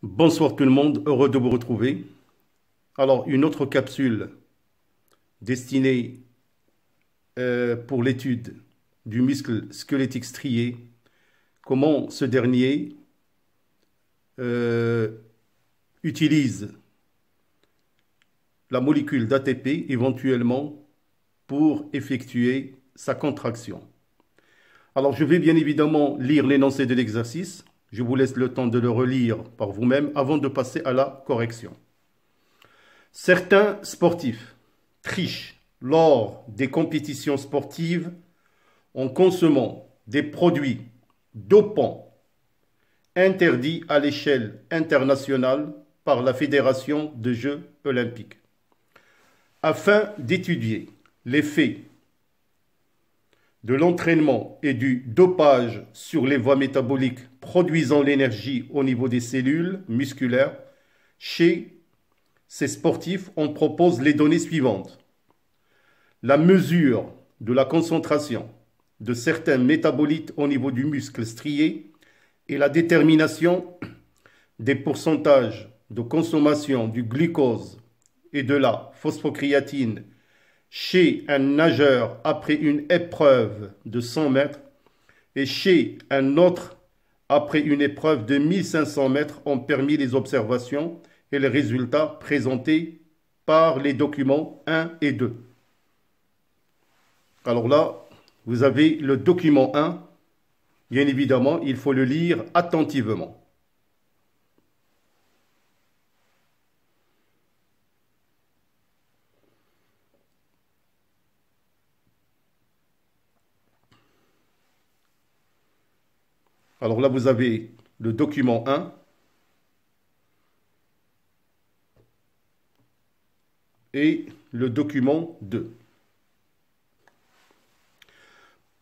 Bonsoir tout le monde, heureux de vous retrouver. Alors, une autre capsule destinée pour l'étude du muscle squelettique strié, comment ce dernier euh, utilise la molécule d'ATP éventuellement pour effectuer sa contraction. Alors, je vais bien évidemment lire l'énoncé de l'exercice. Je vous laisse le temps de le relire par vous-même avant de passer à la correction. Certains sportifs trichent lors des compétitions sportives en consommant des produits dopants interdits à l'échelle internationale par la Fédération des Jeux olympiques. Afin d'étudier l'effet de l'entraînement et du dopage sur les voies métaboliques produisant l'énergie au niveau des cellules musculaires, chez ces sportifs, on propose les données suivantes. La mesure de la concentration de certains métabolites au niveau du muscle strié et la détermination des pourcentages de consommation du glucose et de la phosphocréatine chez un nageur après une épreuve de 100 mètres et chez un autre après une épreuve de 1500 mètres ont permis les observations et les résultats présentés par les documents 1 et 2. Alors là, vous avez le document 1. Bien évidemment, il faut le lire attentivement. Alors là, vous avez le document 1 et le document 2.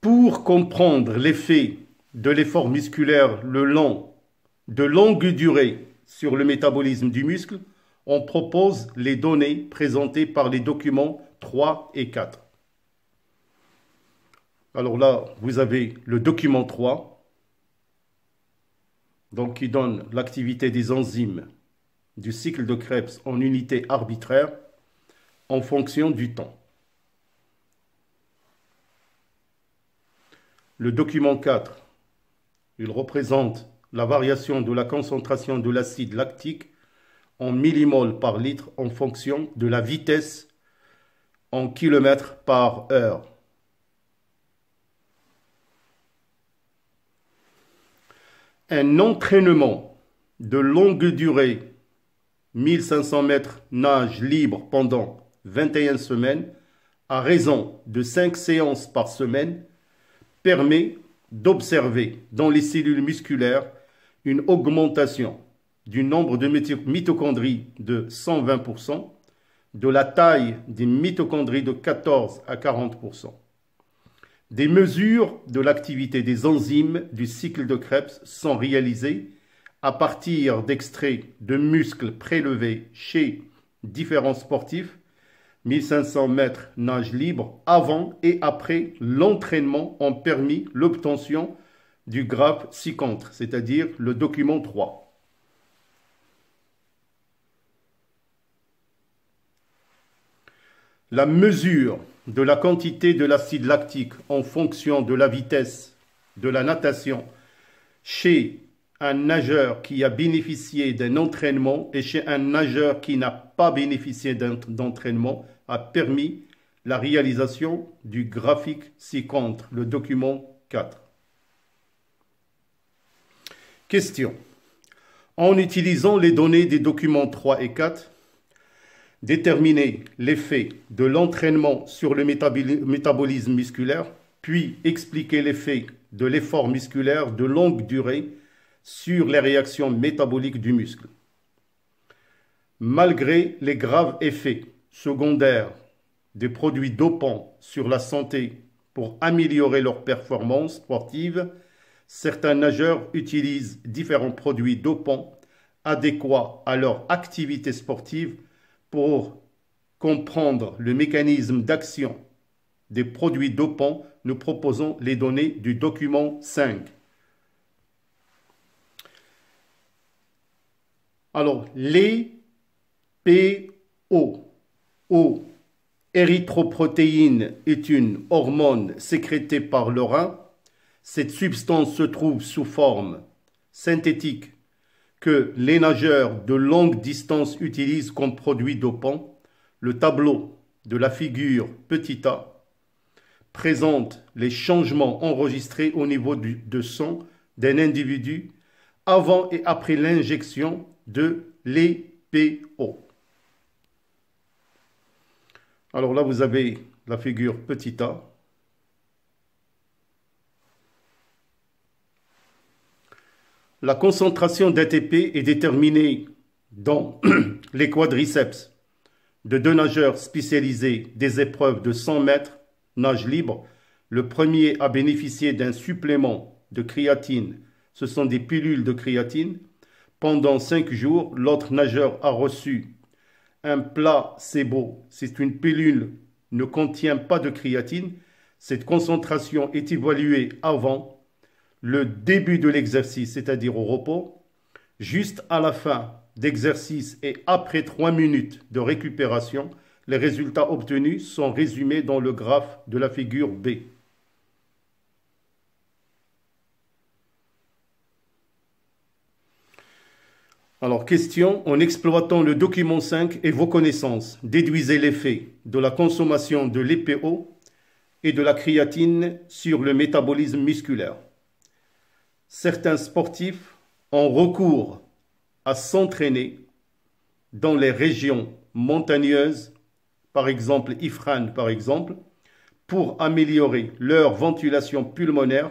Pour comprendre l'effet de l'effort musculaire de longue durée sur le métabolisme du muscle, on propose les données présentées par les documents 3 et 4. Alors là, vous avez le document 3, donc qui donne l'activité des enzymes du cycle de Krebs en unité arbitraire en fonction du temps. Le document 4, il représente la variation de la concentration de l'acide lactique en millimoles par litre en fonction de la vitesse en kilomètres par heure. Un entraînement de longue durée, 1500 mètres nage libre pendant 21 semaines, à raison de 5 séances par semaine, permet d'observer dans les cellules musculaires une augmentation du nombre de mitochondries de 120%, de la taille des mitochondries de 14 à 40%. Des mesures de l'activité des enzymes du cycle de Krebs sont réalisées à partir d'extraits de muscles prélevés chez différents sportifs, 1500 mètres nage libre, avant et après l'entraînement ont permis l'obtention du graphe ci-contre, c'est-à-dire le document 3. La mesure de la quantité de l'acide lactique en fonction de la vitesse de la natation chez un nageur qui a bénéficié d'un entraînement et chez un nageur qui n'a pas bénéficié d'entraînement a permis la réalisation du graphique ci-contre, le document 4. Question. En utilisant les données des documents 3 et 4, déterminer l'effet de l'entraînement sur le métabolisme musculaire, puis expliquer l'effet de l'effort musculaire de longue durée sur les réactions métaboliques du muscle. Malgré les graves effets secondaires des produits dopants sur la santé pour améliorer leur performance sportive, certains nageurs utilisent différents produits dopants adéquats à leur activité sportive. Pour comprendre le mécanisme d'action des produits dopants, nous proposons les données du document 5. Alors, l'EPO, ou érythroprotéine, est une hormone sécrétée par le rein. Cette substance se trouve sous forme synthétique que les nageurs de longue distance utilisent comme produit dopant. Le tableau de la figure petit a présente les changements enregistrés au niveau de sang d'un individu avant et après l'injection de l'EPO. Alors là, vous avez la figure petit a. La concentration d'ATP est déterminée dans les quadriceps de deux nageurs spécialisés des épreuves de 100 mètres nage libre. Le premier a bénéficié d'un supplément de créatine. Ce sont des pilules de créatine. Pendant 5 jours, l'autre nageur a reçu un placebo. C'est une pilule, ne contient pas de créatine. Cette concentration est évaluée avant le début de l'exercice, c'est-à-dire au repos, juste à la fin d'exercice et après 3 minutes de récupération. Les résultats obtenus sont résumés dans le graphe de la figure B. Alors, question, en exploitant le document 5 et vos connaissances, déduisez l'effet de la consommation de l'EPO et de la créatine sur le métabolisme musculaire. Certains sportifs ont recours à s'entraîner dans les régions montagneuses, par exemple Ifrane par exemple, pour améliorer leur ventilation pulmonaire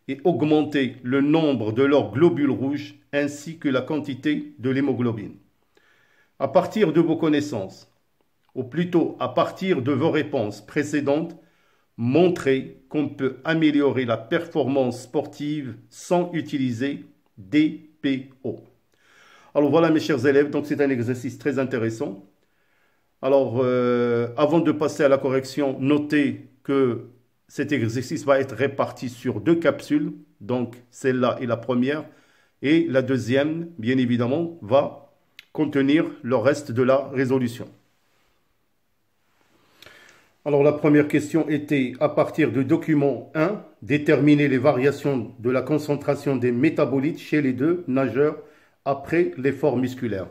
et augmenter le nombre de leurs globules rouges ainsi que la quantité de l'hémoglobine. À partir de vos connaissances, ou plutôt à partir de vos réponses précédentes, montrez qu'on peut améliorer la performance sportive sans utiliser d'EPO. Alors voilà mes chers élèves, donc c'est un exercice très intéressant. Alors avant de passer à la correction, notez que cet exercice va être réparti sur 2 capsules, donc celle-là est la première, et la deuxième, bien évidemment, va contenir le reste de la résolution. Alors la première question était, à partir du document 1, déterminer les variations de la concentration des métabolites chez les deux nageurs après l'effort musculaire.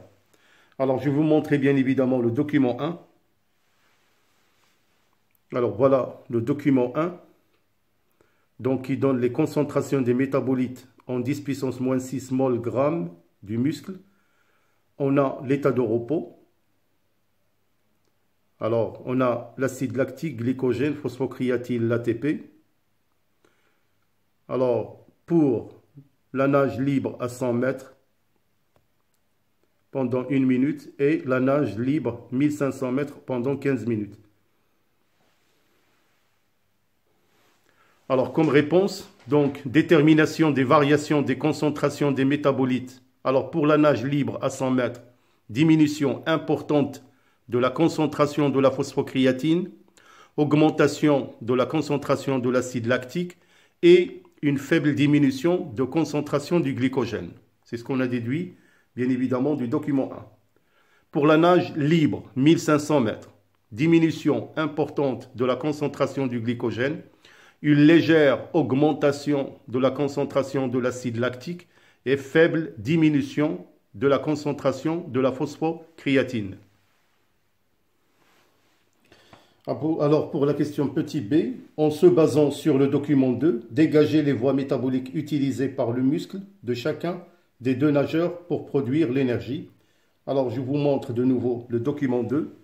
Alors je vais vous montrer bien évidemment le document 1. Alors voilà le document 1, donc qui donne les concentrations des métabolites en 10 puissance moins 6 mol grammes du muscle. On a l'état de repos. Alors, on a l'acide lactique, glycogène, phosphocréatine, l'ATP. Alors, pour la nage libre à 100 mètres pendant 1 minute et la nage libre 1500 mètres pendant 15 minutes. Alors, comme réponse, donc, détermination des variations des concentrations des métabolites. Alors, pour la nage libre à 100 mètres, diminution importante de la concentration de la phosphocréatine, augmentation de la concentration de l'acide lactique et une faible diminution de concentration du glycogène. C'est ce qu'on a déduit, bien évidemment, du document 1. Pour la nage libre, 1500 mètres, diminution importante de la concentration du glycogène, une légère augmentation de la concentration de l'acide lactique et faible diminution de la concentration de la phosphocréatine. Alors pour la question petit b, en se basant sur le document 2, dégager les voies métaboliques utilisées par le muscle de chacun des deux nageurs pour produire l'énergie. Alors je vous montre de nouveau le document 2.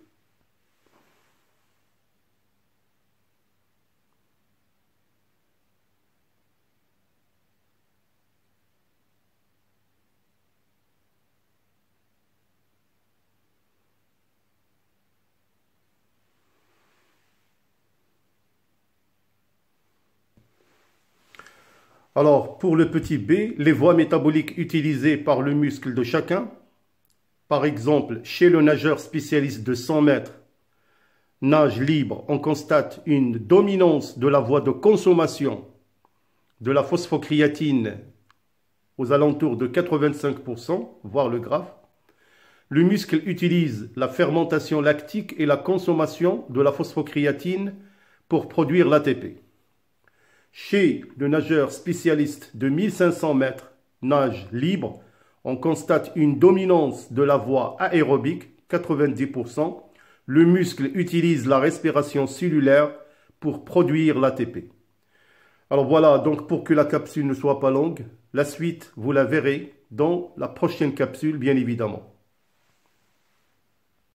Alors, pour le petit b, les voies métaboliques utilisées par le muscle de chacun, par exemple, chez le nageur spécialiste de 100 mètres, nage libre, on constate une dominance de la voie de consommation de la phosphocréatine aux alentours de 85%, voire le graphe. Le muscle utilise la fermentation lactique et la consommation de la phosphocréatine pour produire l'ATP. Chez le nageur spécialiste de 1500 mètres nage libre, on constate une dominance de la voie aérobique, 90%. Le muscle utilise la respiration cellulaire pour produire l'ATP. Alors voilà, donc pour que la capsule ne soit pas longue, la suite, vous la verrez dans la prochaine capsule, bien évidemment.